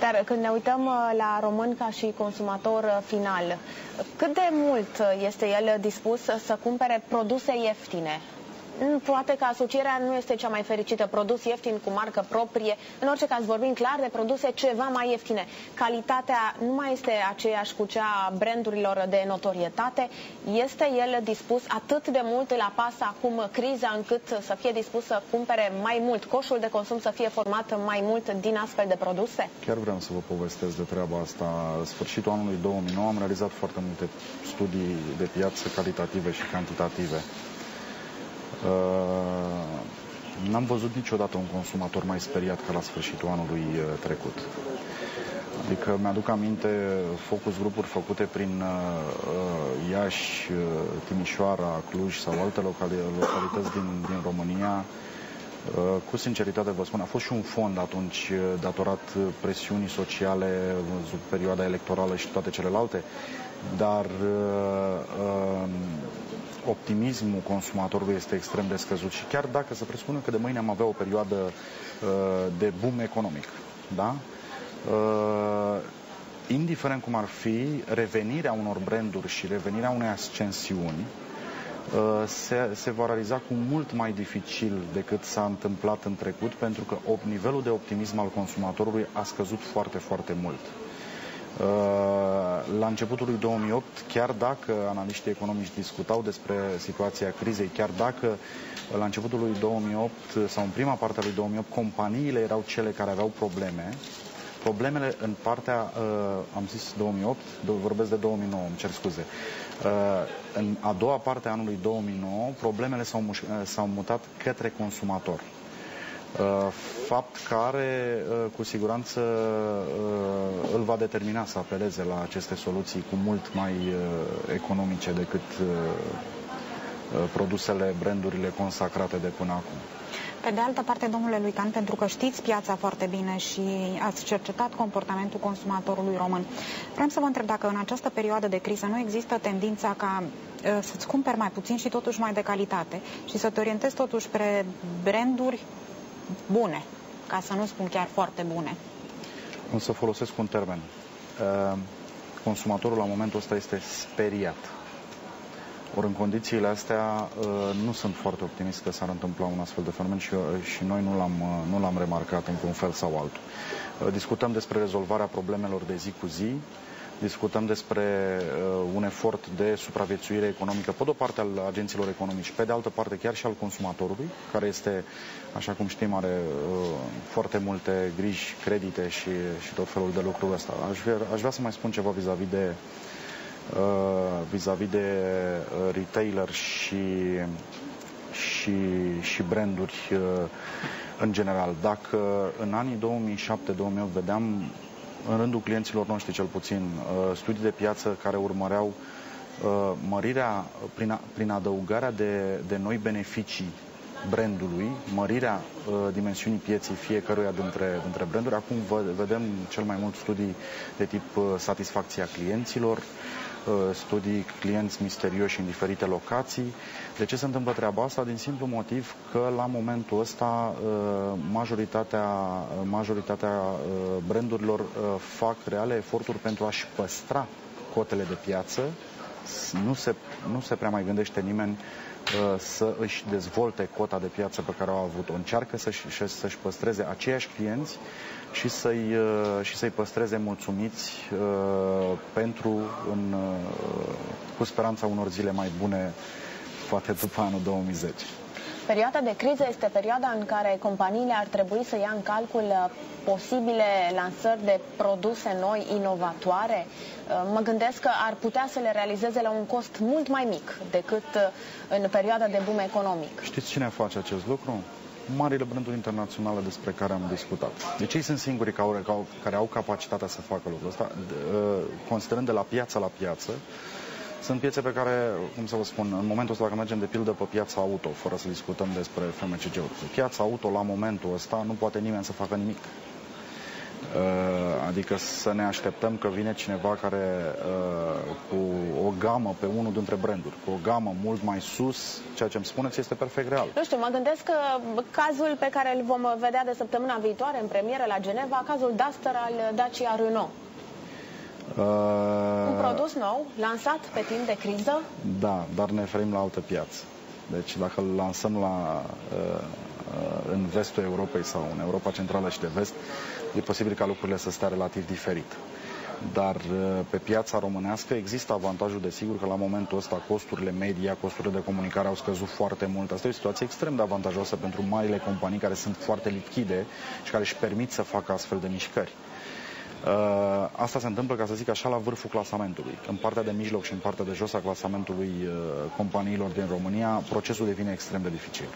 Dar când ne uităm la român ca și consumator final, cât de mult este el dispus să cumpere produse ieftine? Poate că asocierea nu este cea mai fericită, produs ieftin cu marcă proprie. În orice caz vorbim clar de produse ceva mai ieftine. Calitatea nu mai este aceeași cu cea a brandurilor de notorietate. Este el dispus, atât de mult îl apasă acum criza, încât să fie dispus să cumpere mai mult, coșul de consum să fie format mai mult din astfel de produse? Chiar vreau să vă povestesc de treaba asta. Sfârșitul anului 2009 am realizat foarte multe studii de piață calitative și cantitative. N-am văzut niciodată un consumator mai speriat ca la sfârșitul anului trecut. Adică mi-aduc aminte focus grupuri făcute prin Iași, Timișoara, Cluj sau alte localități din România. Cu sinceritate vă spun, a fost și un fond atunci datorat presiunii sociale, perioada electorală și toate celelalte, dar optimismul consumatorului este extrem de scăzut și chiar dacă se presupune că de mâine am avea o perioadă de boom economic, da? Indiferent cum ar fi, revenirea unor branduri și revenirea unei ascensiuni se va realiza cu mult mai dificil decât s-a întâmplat în trecut, pentru că nivelul de optimism al consumatorului a scăzut foarte, foarte mult. La începutul lui 2008, chiar dacă analiștii economici discutau despre situația crizei, chiar dacă la începutul lui 2008 sau în prima parte a lui 2008 companiile erau cele care aveau problemele în partea, am zis 2008, vorbesc de 2009, îmi cer scuze. În a doua parte a anului 2009, problemele s-au mutat către consumator. Fapt care cu siguranță îl va determina să apeleze la aceste soluții cu mult mai economice decât produsele, brandurile consacrate de până acum. Pe de altă parte, domnule Luican, pentru că știți piața foarte bine și ați cercetat comportamentul consumatorului român, vreau să vă întreb dacă în această perioadă de criză nu există tendința ca să-ți cumperi mai puțin și totuși mai de calitate și să te orientezi totuși spre branduri bune, ca să nu spun chiar foarte bune. O să folosesc un termen. Consumatorul la momentul ăsta este speriat. Ori în condițiile astea nu sunt foarte optimist că s-ar întâmpla un astfel de fenomen și noi nu l-am remarcat într-un fel sau altul. Discutăm despre rezolvarea problemelor de zi cu zi, discutăm despre un efort de supraviețuire economică, pe de o parte al agenților economici, pe de altă parte chiar și al consumatorului, care este, așa cum știm, are foarte multe griji, credite și tot felul de lucruri astea. Aș vrea să mai spun ceva vis-a-vis de retailer și branduri în general. Dacă în anii 2007-2008 vedeam în rândul clienților noștri cel puțin studii de piață care urmăreau mărirea prin adăugarea de noi beneficii brandului, mărirea dimensiunii pieței fiecăruia dintre branduri. Acum vedem cel mai mult studii de tip satisfacția clienților, studii clienți misterioși în diferite locații. De ce se întâmplă treaba asta? Din simplu motiv că la momentul ăsta majoritatea brandurilor fac reale eforturi pentru a-și păstra cotele de piață. Nu se prea mai gândește nimeni să își dezvolte cota de piață pe care au avut-o. Încearcă să-și păstreze aceiași clienți și să-i păstreze mulțumiți cu speranța unor zile mai bune, poate după anul 2010. Perioada de criză este perioada în care companiile ar trebui să ia în calcul posibile lansări de produse noi, inovatoare. Mă gândesc că ar putea să le realizeze la un cost mult mai mic decât în perioada de boom economic. Știți cine face acest lucru? Marile branduri internaționale despre care am discutat. Deci ei sunt singurii care au capacitatea să facă lucrul ăsta, considerând de la piață la piață. Sunt piețe pe care, cum să vă spun, în momentul ăsta, dacă mergem de pildă pe piața auto, fără să discutăm despre FMCG-uri, piața auto, la momentul ăsta, nu poate nimeni să facă nimic. Adică să ne așteptăm că vine cineva care cu o gamă pe unul dintre branduri, cu o gamă mult mai sus, ceea ce îmi spuneți este perfect real. Nu știu, mă gândesc că cazul pe care îl vom vedea de săptămâna viitoare în premieră la Geneva, cazul Duster al Dacia Renault. Un produs nou, lansat pe timp de criză? Da, dar ne referim la altă piață. Deci dacă îl lansăm în vestul Europei sau în Europa Centrală și de Vest, e posibil ca lucrurile să stea relativ diferit. Dar pe piața românească există avantajul, desigur, că la momentul ăsta costurile media, costurile de comunicare au scăzut foarte mult. Asta e o situație extrem de avantajoasă pentru marile companii care sunt foarte lichide și care își permit să facă astfel de mișcări. Asta se întâmplă, ca să zic așa, la vârful clasamentului. În partea de mijloc și în partea de jos a clasamentului companiilor din România, procesul devine extrem de dificil.